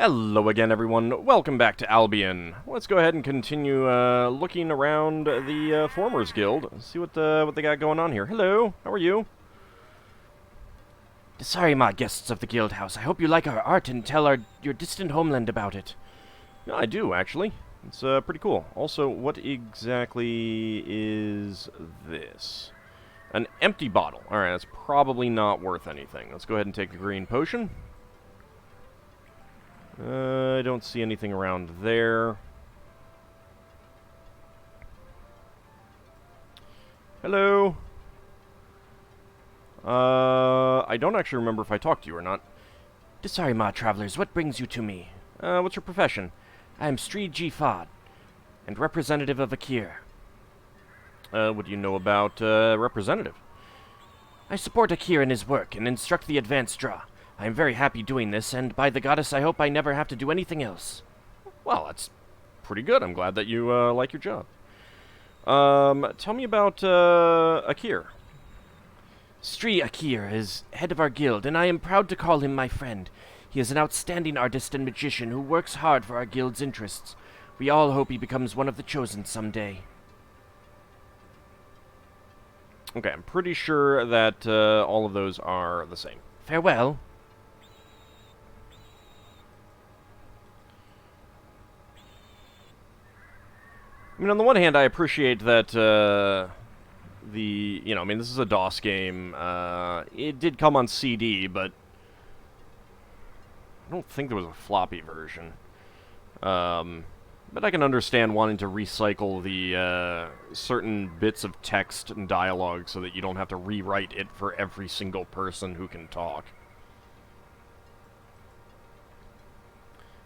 Hello again, everyone. Welcome back to Albion. Let's go ahead and continue looking around the Formers Guild. See what they got going on here. Hello, how are you? Sorry, my guests of the guild house. I hope you like our art and tell your distant homeland about it. No, I do, actually. It's pretty cool. Also, what exactly is this? An empty bottle. Alright, that's probably not worth anything. Let's go ahead and take the green potion. I don't see anything around there. Hello? I don't actually remember if I talked to you or not. Sorry, my travelers. What brings you to me? What's your profession? I am Sri G. Fod, and representative of Akir. What do you know about, representative? I support Akir in his work and instruct the advanced draw. I am very happy doing this, and by the goddess, I hope I never have to do anything else. Well, that's pretty good. I'm glad that you, like your job. Tell me about, Akir. Sri Akir is head of our guild, and I am proud to call him my friend. He is an outstanding artist and magician who works hard for our guild's interests. We all hope he becomes one of the chosen someday. Okay, I'm pretty sure that, all of those are the same. Farewell. I mean, on the one hand, I appreciate that, this is a DOS game. It did come on CD, but I don't think there was a floppy version. But I can understand wanting to recycle the, certain bits of text and dialogue so that you don't have to rewrite it for every single person who can talk.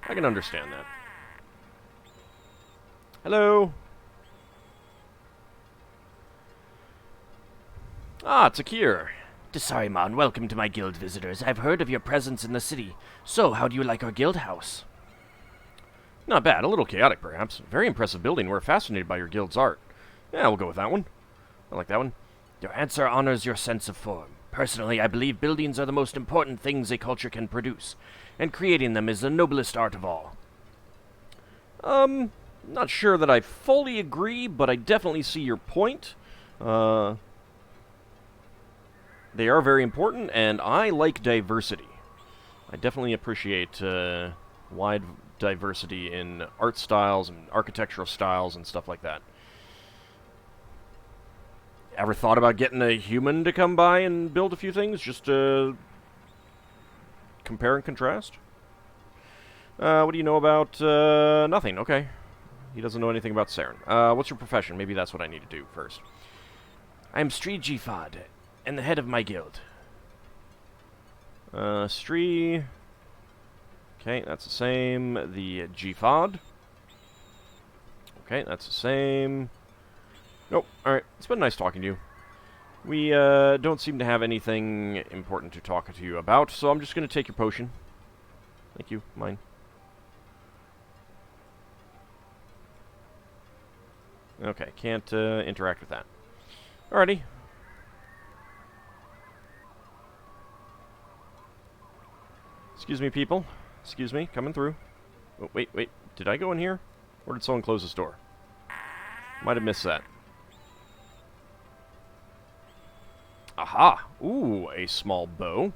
I can understand that. Hello? Ah, it's Akir. Desariman, welcome to my guild visitors. I've heard of your presence in the city. So, how do you like our guild house? Not bad. A little chaotic, perhaps. Very impressive building. We're fascinated by your guild's art. Yeah, we'll go with that one. I like that one. Your answer honors your sense of form. Personally, I believe buildings are the most important things a culture can produce, and creating them is the noblest art of all. Not sure that I fully agree, but I definitely see your point. They are very important, and I like diversity. I definitely appreciate wide diversity in art styles and architectural styles and stuff like that. Ever thought about getting a human to come by and build a few things, just to compare and contrast? What do you know about, nothing, okay. He doesn't know anything about Saren. What's your profession? Maybe that's what I need to do first. I am Sri Gifad, and the head of my guild. Sri... Okay, that's the same. The Gfod. Okay, that's the same. Nope, alright. It's been nice talking to you. We, don't seem to have anything important to talk to you about, so I'm just gonna take your potion. Thank you. Mine. Okay, can't, interact with that. Alrighty. Excuse me, people. Excuse me, coming through. Oh, wait. Did I go in here? Or did someone close this door? Might have missed that. Aha! Ooh, a small bow.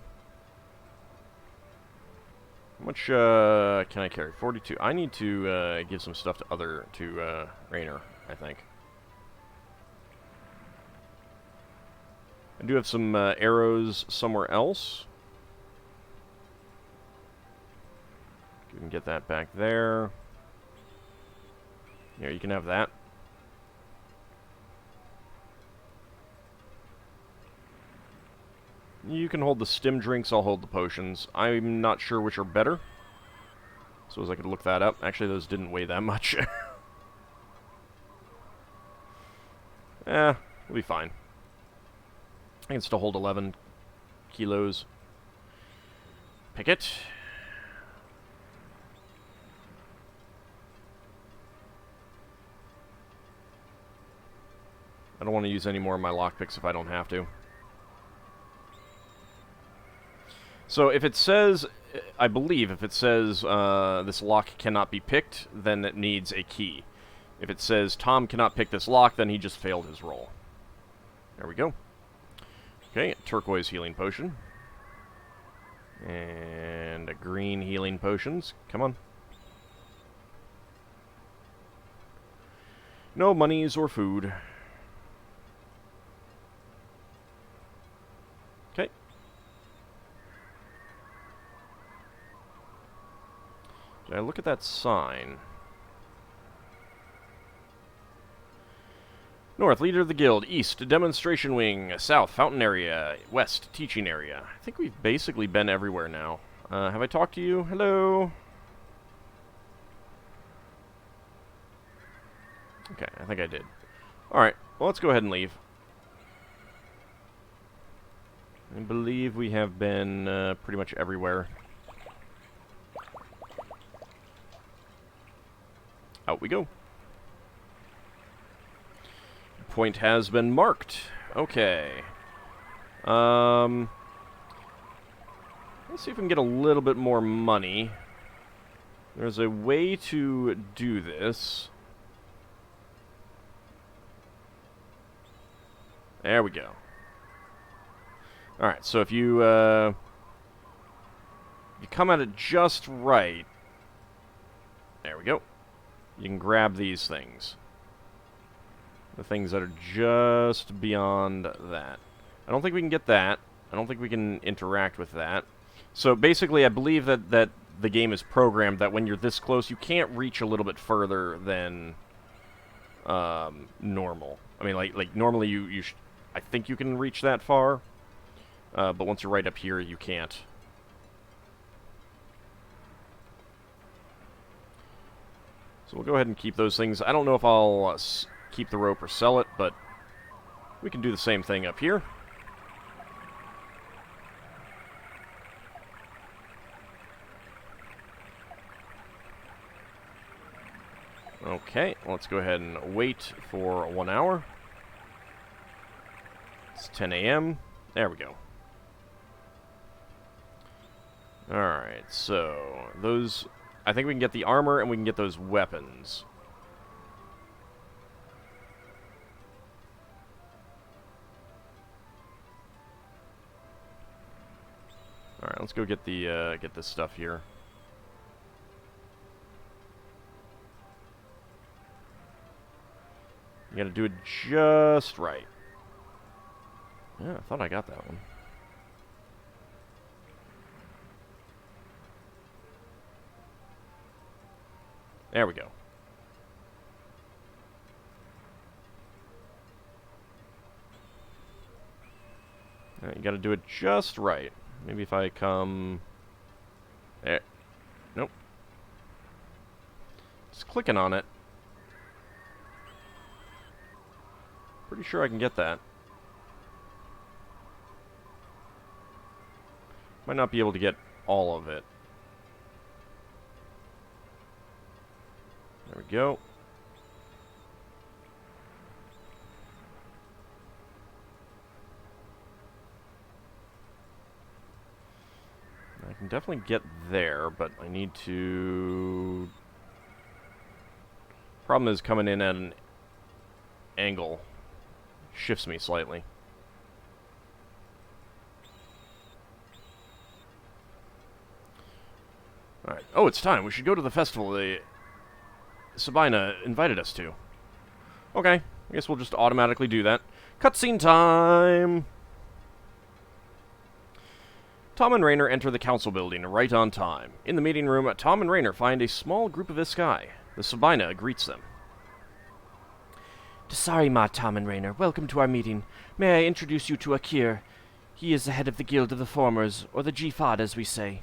How much, can I carry? 42. I need to, give some stuff to Rainer, I think. I do have some, arrows somewhere else. You can get that back there. Here, you can have that. You can hold the stim drinks, I'll hold the potions. I'm not sure which are better. Suppose I could look that up. Actually, those didn't weigh that much. We'll be fine. I can still hold 11 kilos. Pick it. I don't want to use any more of my lockpicks if I don't have to. So if it says I believe if it says this lock cannot be picked, then it needs a key. If it says Tom cannot pick this lock, then he just failed his roll. There we go. Okay, turquoise healing potion. And a green healing potions. Come on. No monies or food. Okay. Did I look at that sign? North, leader of the guild. East, demonstration wing. South, fountain area. West, teaching area. I think we've basically been everywhere now. Have I talked to you? Hello? Okay, I think I did. Alright, well, let's go ahead and leave. I believe we have been pretty much everywhere. Out we go. Point has been marked. Okay. Let's see if we can get a little bit more money. There's a way to do this. There we go. Alright, so if you come at it just right, there we go. You can grab these things. The things that are just beyond that. I don't think we can get that. I don't think we can interact with that. So basically, I believe that the game is programmed that when you're this close, you can't reach a little bit further than normal. I mean, like normally you I think you can reach that far, but once you're right up here, you can't. So we'll go ahead and keep those things. I don't know if I'll keep the rope or sell it, but we can do the same thing up here. Okay, let's go ahead and wait for 1 hour. It's 10 a.m. There we go. Alright, so those... I think we can get the armor and we can get those weapons. Alright, let's go get the get this stuff here. You gotta do it just right. Yeah, I thought I got that one. There we go. Alright, you gotta do it just right. Maybe if I come... There. Nope. Just clicking on it. Pretty sure I can get that. Might not be able to get all of it. There we go. I can definitely get there, but I need to... Problem is coming in at an angle. Shifts me slightly. Alright. Oh, it's time. We should go to the festival Sabina invited us to. Okay. I guess we'll just automatically do that. Cutscene time! Tom and Raynor enter the council building right on time. In the meeting room, Tom and Raynor find a small group of Iskai. The Sabina greets them. Desari Tom and Raynor, welcome to our meeting. May I introduce you to Akir? He is the head of the Guild of the Formers, or the Jifad as we say.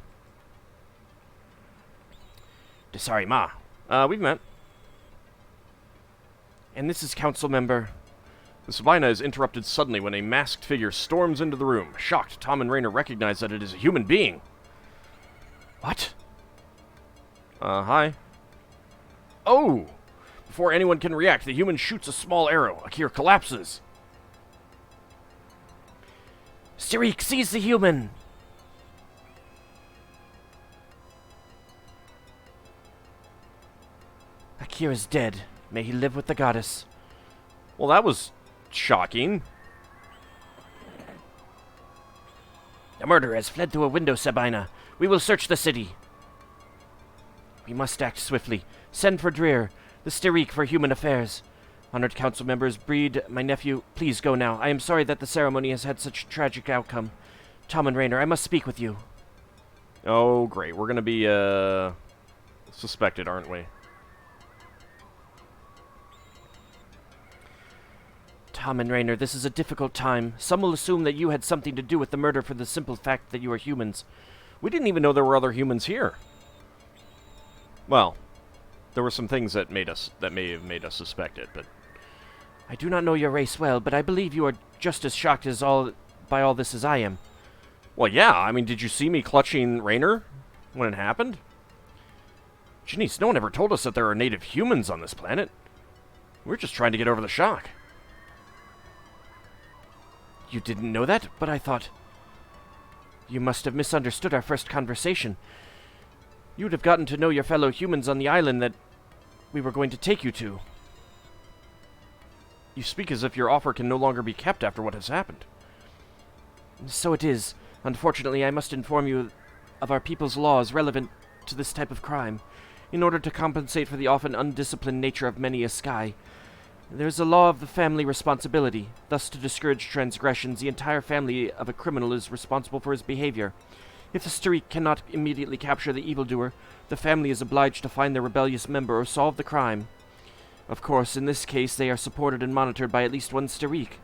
Desari we've met. And this is council member... The Sabina is interrupted suddenly when a masked figure storms into the room. Shocked, Tom and Raynor recognize that it is a human being. What? Hi. Oh! Before anyone can react, the human shoots a small arrow. Akir collapses. Sirik, seize the human! Akir is dead. May he live with the goddess. Well, that was shocking. The murderer has fled through a window, Sabina. We will search the city. We must act swiftly. Send for Dreer, the Styrique for human affairs. Honored council members, Breed, my nephew, please go now. I am sorry that the ceremony has had such a tragic outcome. Tom and Raynor, I must speak with you. Oh, great. We're going to be, suspected, aren't we? Tom and Raynor, this is a difficult time. Some will assume that you had something to do with the murder for the simple fact that you are humans. We didn't even know there were other humans here. Well, there were some things that may have made us suspect it, but I do not know your race well, but I believe you are just as shocked by all this as I am. well, yeah. I mean, did you see me clutching Raynor when it happened? Janice, no one ever told us that there are native humans on this planet. We're just trying to get over the shock. You didn't know that, but I thought... You must have misunderstood our first conversation. You would have gotten to know your fellow humans on the island that we were going to take you to. You speak as if your offer can no longer be kept after what has happened. So it is. Unfortunately, I must inform you of our people's laws relevant to this type of crime. In order to compensate for the often undisciplined nature of many a sky, there is a law of the family responsibility. Thus, to discourage transgressions, the entire family of a criminal is responsible for his behavior. If the Styrique cannot immediately capture the evildoer, the family is obliged to find the rebellious member or solve the crime. Of course, in this case, they are supported and monitored by at least one Styrique.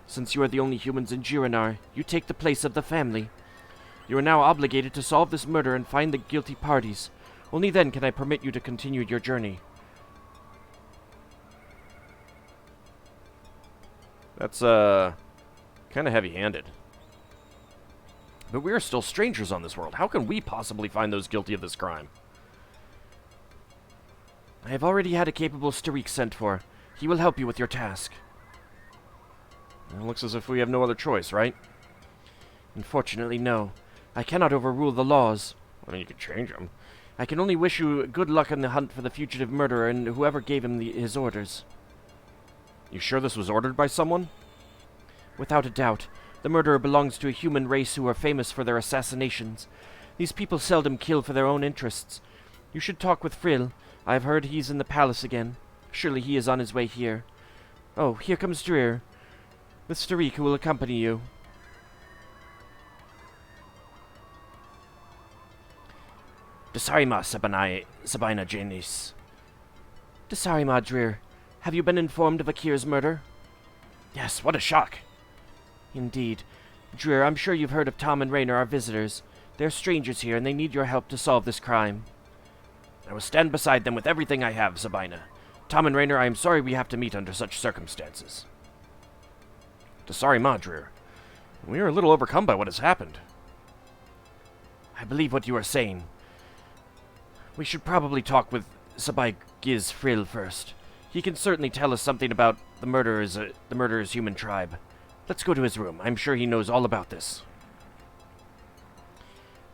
Since you are the only humans in Jirinaar, you take the place of the family. You are now obligated to solve this murder and find the guilty parties. Only then can I permit you to continue your journey. That's, kind of heavy-handed. But we are still strangers on this world. How can we possibly find those guilty of this crime? I have already had a capable Styrique sent for. He will help you with your task. It looks as if we have no other choice, right? Unfortunately, no. I cannot overrule the laws. I mean, you could change them. I can only wish you good luck in the hunt for the fugitive murderer and whoever gave him his orders. You sure this was ordered by someone? Without a doubt. The murderer belongs to a human race who are famous for their assassinations. These people seldom kill for their own interests. You should talk with Frill. I have heard he's in the palace again. Surely he is on his way here. Oh, here comes Dreer, the Styrique who will accompany you. Desarima Sabina Janice. Desarima, Dreer. Have you been informed of Akir's murder? Yes, what a shock. Indeed. Dreer, I'm sure you've heard of Tom and Raynor, our visitors. They're strangers here, and they need your help to solve this crime. I will stand beside them with everything I have, Sabina. Tom and Raynor, I am sorry we have to meet under such circumstances. Desarima, Dreer. We are a little overcome by what has happened. I believe what you are saying. We should probably talk with Sabai Giz Frill first. He can certainly tell us something about the murderer's human tribe. Let's go to his room. I'm sure he knows all about this.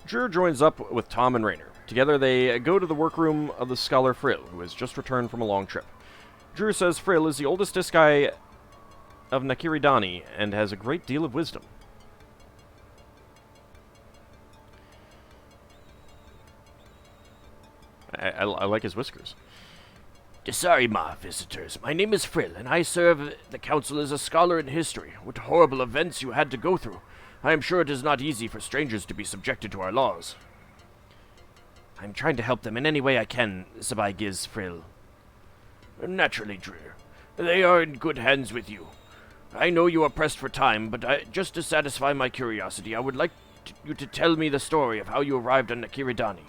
Dreer joins up with Tom and Raynor. Together they go to the workroom of the scholar Frill, who has just returned from a long trip. Dreer says Frill is the oldest Diskai of Nakiridani and has a great deal of wisdom. I like his whiskers. Desarima, visitors. My name is Frill, and I serve the council as a scholar in history. What horrible events you had to go through. I am sure it is not easy for strangers to be subjected to our laws. I am trying to help them in any way I can, Sabai Giz Frill. Naturally, Dreer. They are in good hands with you. I know you are pressed for time, but just to satisfy my curiosity, I would like you to tell me the story of how you arrived on Nakiridani.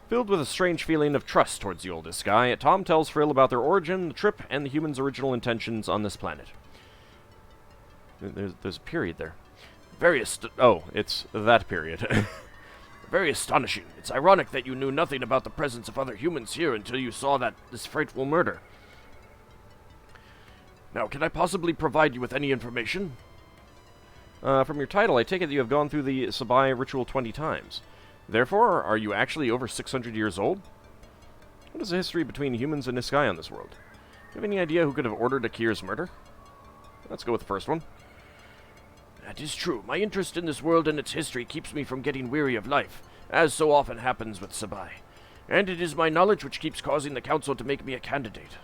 Filled with a strange feeling of trust towards the oldest guy, Tom tells Frill about their origin, the trip, and the humans' original intentions on this planet. There's a period there. It's that period. Very astonishing. It's ironic that you knew nothing about the presence of other humans here until you saw this frightful murder. Now, can I possibly provide you with any information? From your title, I take it that you have gone through the Sabai ritual 20 times. Therefore, are you actually over 600 years old? What is the history between humans and Niskai on this world? Do you have any idea who could have ordered Akir's murder? Let's go with the first one. That is true. My interest in this world and its history keeps me from getting weary of life, as so often happens with Sabai. And it is my knowledge which keeps causing the Council to make me a candidate.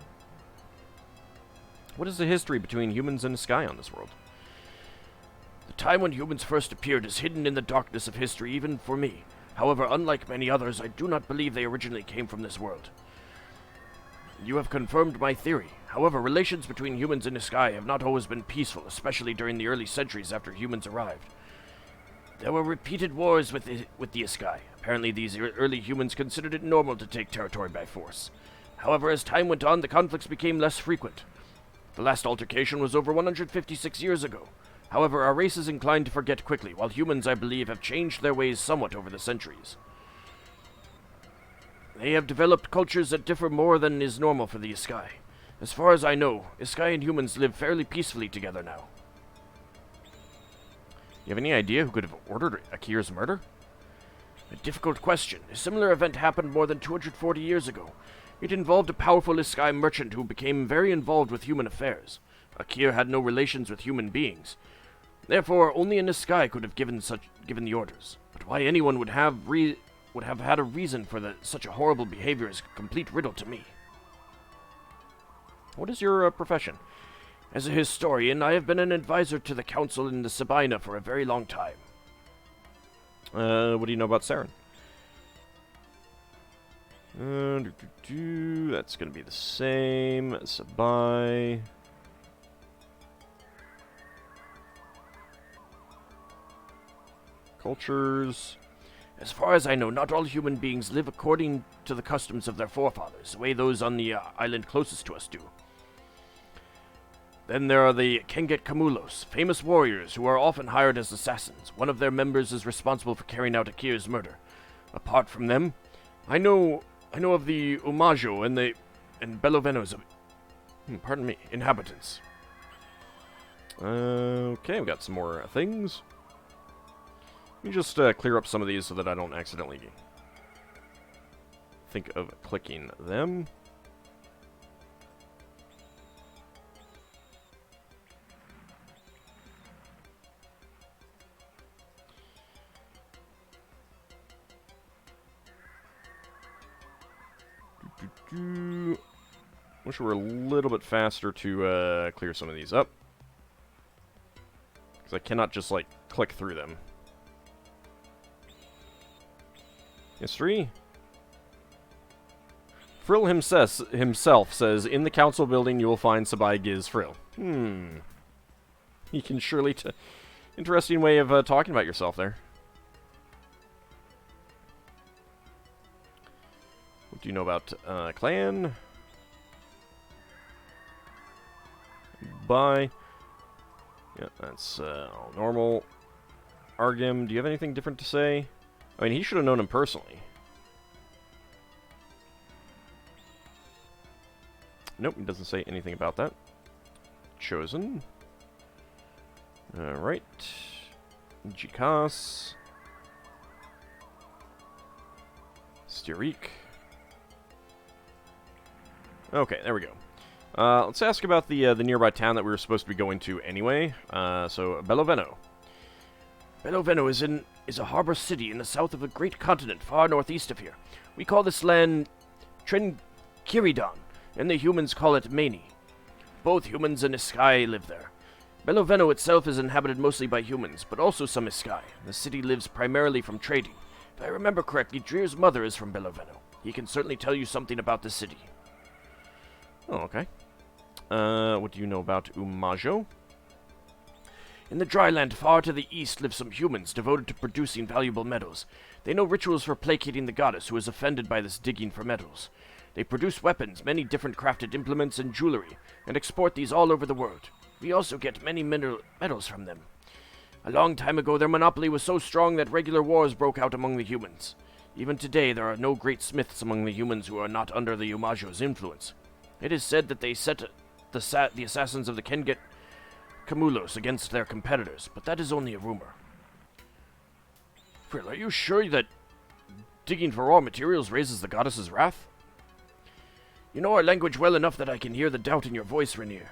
What is the history between humans and Niskai on this world? The time when humans first appeared is hidden in the darkness of history, even for me. However, unlike many others, I do not believe they originally came from this world. You have confirmed my theory. However, relations between humans and Niskai have not always been peaceful, especially during the early centuries after humans arrived. There were repeated wars with the Niskai. Apparently, these early humans considered it normal to take territory by force. However, as time went on, the conflicts became less frequent. The last altercation was over 156 years ago. However, our race is inclined to forget quickly, while humans, I believe, have changed their ways somewhat over the centuries. They have developed cultures that differ more than is normal for the Niskai. As far as I know, Niskai and humans live fairly peacefully together now. You have any idea who could have ordered Akir's murder? A difficult question. A similar event happened more than 240 years ago. It involved a powerful Niskai merchant who became very involved with human affairs. Akir had no relations with human beings. Therefore, only a Niskai could have given the orders. But why anyone would have had a reason for such a horrible behavior is a complete riddle to me. What is your profession? As a historian, I have been an advisor to the Council in the Sabina for a very long time. What do you know about Saren? That's going to be the same. Sabai. Cultures. As far as I know, not all human beings live according to the customs of their forefathers, the way those on the island closest to us do. Then there are the Kenget Kamulos, famous warriors who are often hired as assassins. One of their members is responsible for carrying out Akir's murder. Apart from them, I know of the Umajo and Beloveno's inhabitants. Okay, we got some more things. Let me just clear up some of these so that I don't accidentally think of clicking them. Wish we were a little bit faster to clear some of these up. Because I cannot just, like, click through them. History? Frill himself says, in the council building you will find Sabai Giz Frill. You can surely... Interesting way of talking about yourself there. What do you know about clan? Bye. Yeah, that's all normal. Argim, do you have anything different to say? I mean, he should have known him personally. Nope, he doesn't say anything about that. Chosen. Alright. Jikas. Styrik. Okay, there we go. Let's ask about the nearby town that we were supposed to be going to anyway. So, Beloveno. Beloveno is a harbor city in the south of a great continent far northeast of here. We call this land Trenkiridon, and the humans call it Mani. Both humans and Niskai live there. Beloveno itself is inhabited mostly by humans, but also some Niskai. The city lives primarily from trading. If I remember correctly, Dreer's mother is from Beloveno. He can certainly tell you something about the city. Oh, okay. What do you know about Umajo? In the dry land far to the east live some humans devoted to producing valuable metals. They know rituals for placating the goddess who is offended by this digging for metals. They produce weapons, many different crafted implements, and jewelry, and export these all over the world. We also get many metals from them. A long time ago, their monopoly was so strong that regular wars broke out among the humans. Even today, there are no great smiths among the humans who are not under the Umajo's influence. It is said that they set the assassins of the Kenget Kamulos against their competitors, but that is only a rumor. Frill, are you sure that digging for raw materials raises the goddess's wrath? You know our language well enough that I can hear the doubt in your voice, Rainier.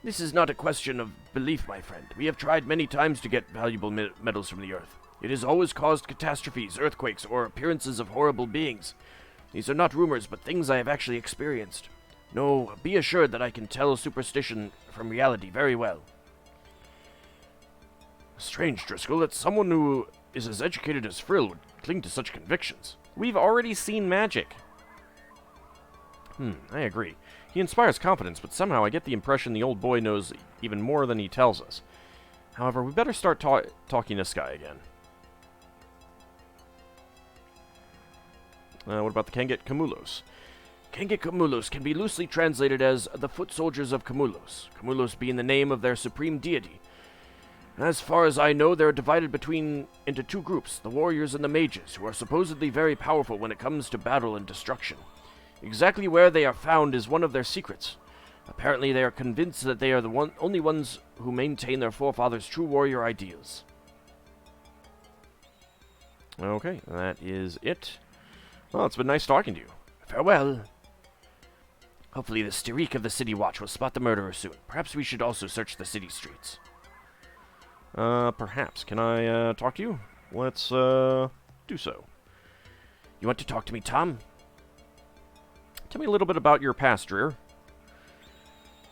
This is not a question of belief, my friend. We have tried many times to get valuable metals from the earth. It has always caused catastrophes, earthquakes, or appearances of horrible beings. These are not rumors, but things I have actually experienced. No, be assured that I can tell superstition from reality very well. Strange, Driscoll, that someone who is as educated as Frill would cling to such convictions. We've already seen magic. I agree. He inspires confidence, but somehow I get the impression the old boy knows even more than he tells us. However, we better start talking to Sky again. What about the Kenget Camulos? Kenget Camulos can be loosely translated as the foot soldiers of Camulos, Camulos being the name of their supreme deity. As far as I know, they're divided into two groups, the warriors and the mages, who are supposedly very powerful when it comes to battle and destruction. Exactly where they are found is one of their secrets. Apparently they are convinced that they are the only ones who maintain their forefathers' true warrior ideals. Okay, that is it. Well, it's been nice talking to you. Farewell. Hopefully the Styriek of the City Watch will spot the murderer soon. Perhaps we should also search the city streets. Perhaps. Can I, talk to you? Let's, do so. You want to talk to me, Tom? Tell me a little bit about your past, Dreer.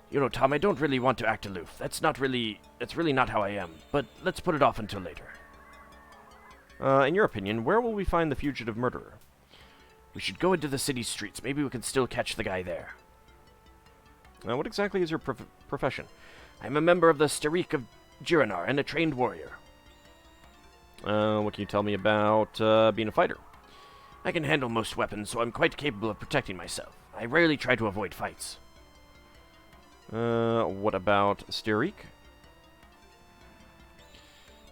You know, Tom, I don't really want to act aloof. That's really not how I am. But let's put it off until later. In your opinion, where will we find the fugitive murderer? We should go into the city streets. Maybe we can still catch the guy there. What exactly is your profession? I'm a member of the Styriek of Jirinaar and a trained warrior. What can you tell me about, being a fighter? I can handle most weapons, so I'm quite capable of protecting myself. I rarely try to avoid fights. What about Styriek?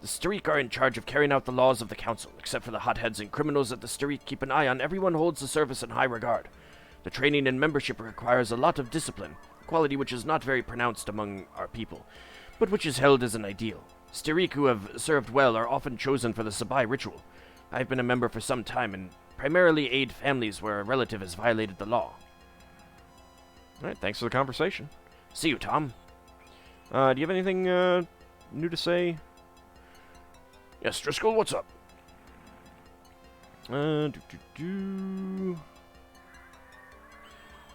The Styriek are in charge of carrying out the laws of the council. Except for the hotheads and criminals that the Styriek keep an eye on, everyone holds the service in high regard. The training and membership requires a lot of discipline, a quality which is not very pronounced among our people, but which is held as an ideal. Styriek who have served well are often chosen for the Sabai ritual. I've been a member for some time and primarily aid families where a relative has violated the law. Alright, thanks for the conversation. See you, Tom. Do you have anything, new to say? Yes, Driscoll, what's up? What do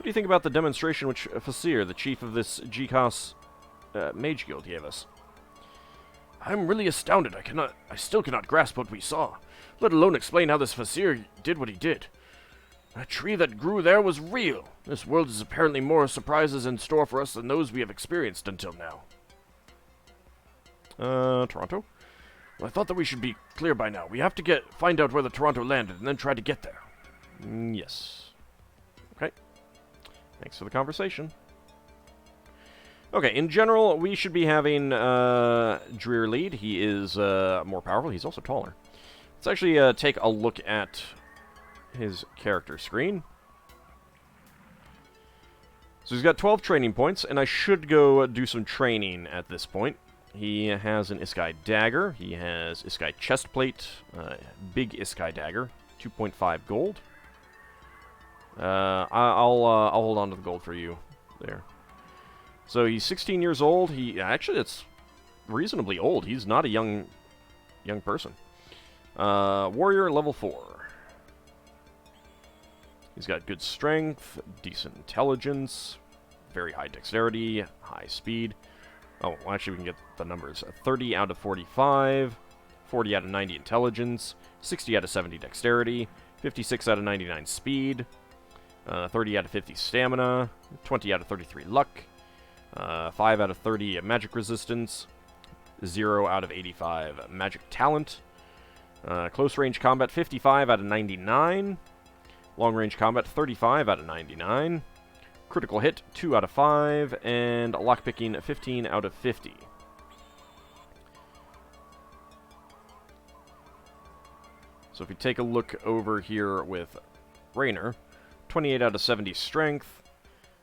you think about the demonstration which Fasir, the chief of this GCOS Mage Guild, gave us? I'm really astounded. I still cannot grasp what we saw, let alone explain how this Fasir did what he did. That tree that grew there was real. This world is apparently more surprises in store for us than those we have experienced until now. Toronto? Well, I thought that we should be clear by now. We have to find out where the Toronto landed and then try to get there. Yes. Okay. Thanks for the conversation. Okay, in general, we should be having Dreer lead. He is more powerful. He's also taller. Let's actually take a look at his character screen. So he's got 12 training points, and I should go do some training at this point. He has an Iskai dagger. He has Iskai chestplate, big Iskai dagger, 2.5 gold. I'll hold on to the gold for you there. So he's 16 years old. Actually, it's reasonably old. He's not a young person. Warrior level 4. He's got good strength, decent intelligence, very high dexterity, high speed. Oh, well, actually, we can get the numbers. 30 out of 45, 40 out of 90 intelligence, 60 out of 70 dexterity, 56 out of 99 speed, 30 out of 50 stamina, 20 out of 33 luck, 5 out of 30 magic resistance, 0 out of 85 magic talent, close range combat 55 out of 99, long range combat 35 out of 99, critical hit 2 out of 5, and lockpicking 15 out of 50. So if we take a look over here with Raynor, 28 out of 70 strength,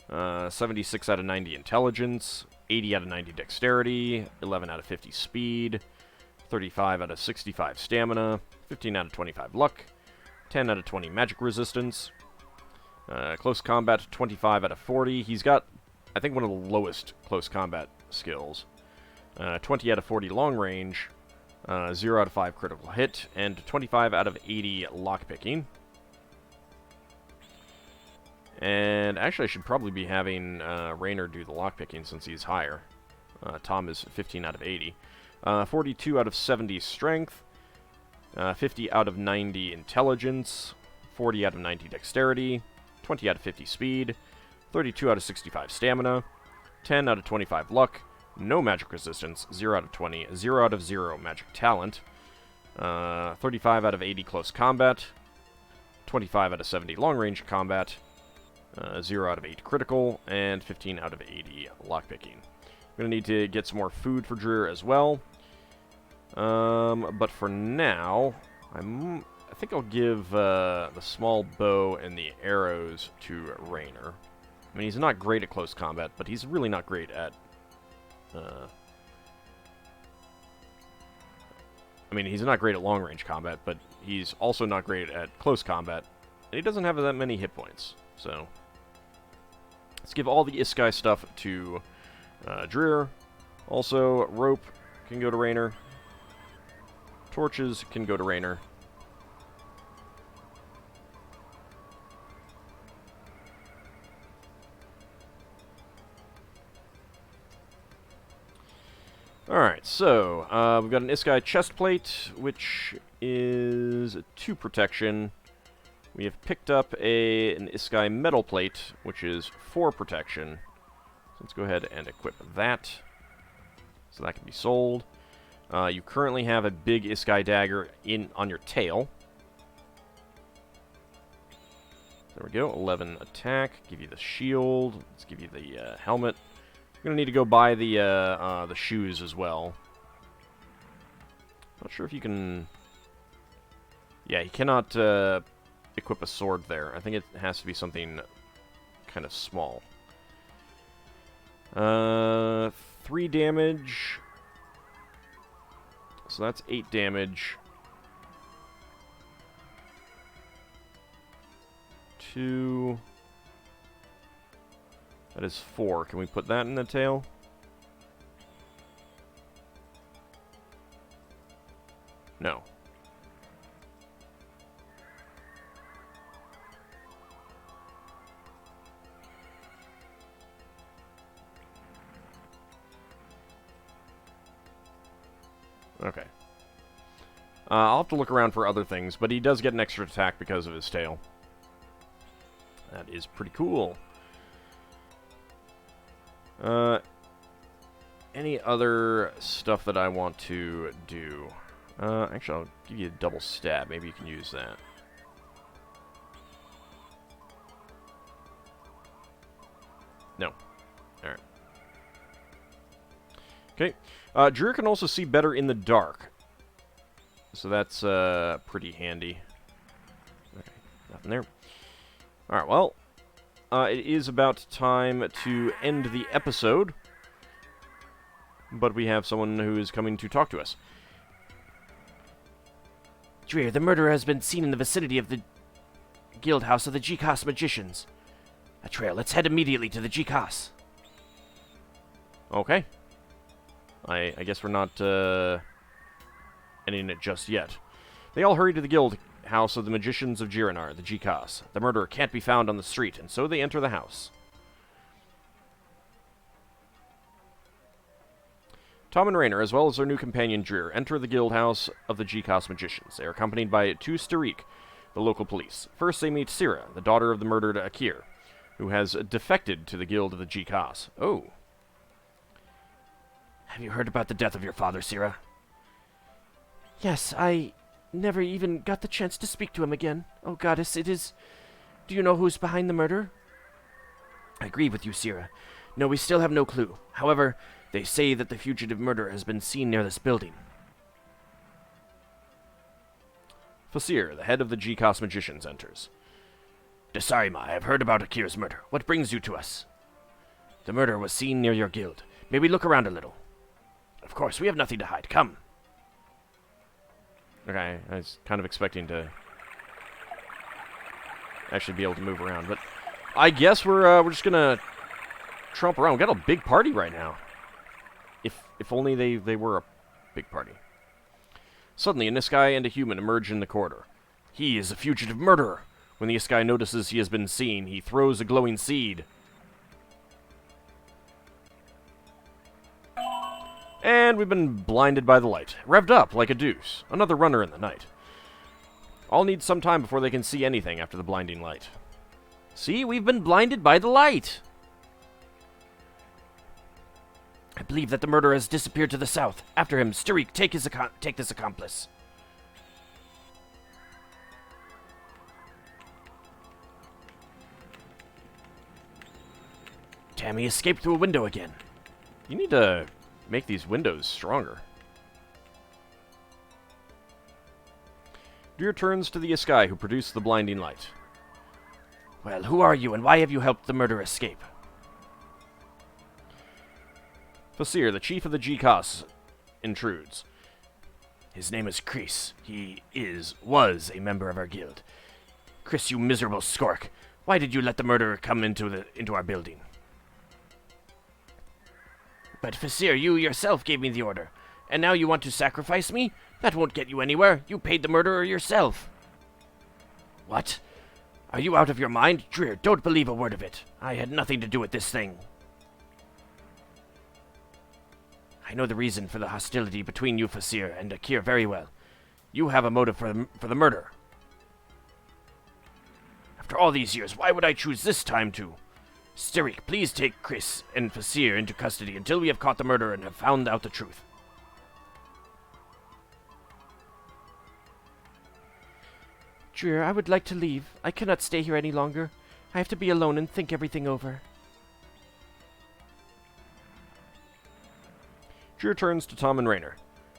76 out of 90 intelligence, 80 out of 90 dexterity, 11 out of 50 speed, 35 out of 65 stamina, 15 out of 25 luck, 10 out of 20 magic resistance, Close combat, 25 out of 40. He's got, I think, one of the lowest close combat skills. 20 out of 40 long range, 0 out of 5 critical hit, and 25 out of 80 lockpicking. And actually, I should probably be having Raynor do the lockpicking since he's higher. Tom is 15 out of 80. 42 out of 70 strength, 50 out of 90 intelligence, 40 out of 90 dexterity, 20 out of 50 speed, 32 out of 65 stamina, 10 out of 25 luck, no magic resistance, 0 out of 20, 0 out of 0 magic talent, 35 out of 80 close combat, 25 out of 70 long range combat, 0 out of 8 critical, and 15 out of 80 lockpicking. I'm going to need to get some more food for Dreer as well. But for now, I think I'll give the small bow and the arrows to Raynor. I mean, he's not great at close combat, but he's really not great at... I mean, he's not great at long-range combat, but he's also not great at close combat. And he doesn't have that many hit points, so... Let's give all the Iskai stuff to Dreer. Also, rope can go to Raynor. Torches can go to Raynor. Alright, so, we've got an Iskai chest plate, which is 2 protection. We have picked up an Iskai metal plate, which is 4 protection. So let's go ahead and equip that. So that can be sold. You currently have a big Iskai dagger on your tail. There we go, 11 attack. Give you the shield. Let's give you the helmet. You're going to need to go buy the shoes as well. Not sure if you can... Yeah, you cannot equip a sword there. I think it has to be something kind of small. 3 damage. So that's 8 damage. 2... That is 4. Can we put that in the tail? No. Okay. I'll have to look around for other things, but he does get an extra attack because of his tail. That is pretty cool. Any other stuff that I want to do? Actually, I'll give you a double stab. Maybe you can use that. No. Alright. Okay. Dreer can also see better in the dark. So that's pretty handy. Okay, nothing there. Alright, well, it is about time to end the episode. But we have someone who is coming to talk to us. Dreer, the murderer has been seen in the vicinity of the guild house of the G-Cos magicians. Atreal, let's head immediately to the G-Cos. Okay. I guess we're not ending it just yet. They all hurry to the guild house of the magicians of Jirinaar, the G-Cos. The murderer can't be found on the street, and so they enter the house. Tom and Raynor, as well as their new companion Dreer, enter the guild house of the G-Cos magicians. They are accompanied by 2 Starik, the local police. First, they meet Sira, the daughter of the murdered Akir, who has defected to the guild of the G-Cos. Oh. Have you heard about the death of your father, Sira? Yes, I never even got the chance to speak to him again. Oh, goddess, it is... Do you know who's behind the murder? I agree with you, Sira. No, we still have no clue. However, they say that the fugitive murderer has been seen near this building. Fasir, the head of the G-Cos magicians, enters. Desarima, I have heard about Akir's murder. What brings you to us? The murderer was seen near your guild. May we look around a little? Of course, we have nothing to hide. Come. Okay, I was kind of expecting to actually be able to move around, but I guess we're just gonna tromp around. We got a big party right now. If only they were a big party. Suddenly, a Niskai and a human emerge in the corridor. He is a fugitive murderer. When the Niskai notices he has been seen, he throws a glowing seed. And we've been blinded by the light. Revved up like a deuce. Another runner in the night. All need some time before they can see anything after the blinding light. See, we've been blinded by the light. I believe that the murderer has disappeared to the south. After him, Starik, take this accomplice. Damn, he escaped through a window again. You need to make these windows stronger. Dreer turns to the Iskai who produced the blinding light. Well, who are you, and why have you helped the murderer escape? Fasir, the chief of the G-Kos, intrudes. His name is Chris. He was a member of our guild. Chris, you miserable skork. Why did you let the murderer come into our building? But Fasir, you yourself gave me the order. And now you want to sacrifice me? That won't get you anywhere. You paid the murderer yourself. What? Are you out of your mind? Dreer, don't believe a word of it. I had nothing to do with this thing. I know the reason for the hostility between you, Fasir, and Akir very well. You have a motive for the murder. After all these years, why would I choose this time to? Starik, please take Chris and Fasir into custody until we have caught the murderer and have found out the truth. Dreer, I would like to leave. I cannot stay here any longer. I have to be alone and think everything over. Dreer turns to Tom and Raynor.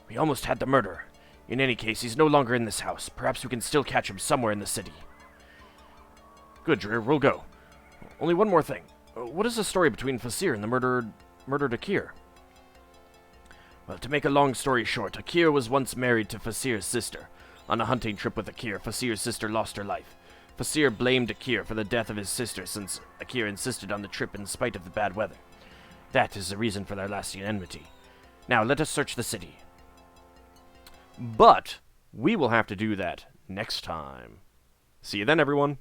We almost had the murderer. In any case, he's no longer in this house. Perhaps we can still catch him somewhere in the city. Good, Dreer, we'll go. Only one more thing. What is the story between Fasir and the murdered Akir? Well, to make a long story short, Akir was once married to Fasir's sister. On a hunting trip with Akir, Fasir's sister lost her life. Fasir blamed Akir for the death of his sister since Akir insisted on the trip in spite of the bad weather. That is the reason for their lasting enmity. Now, let us search the city. But we will have to do that next time. See you then, everyone.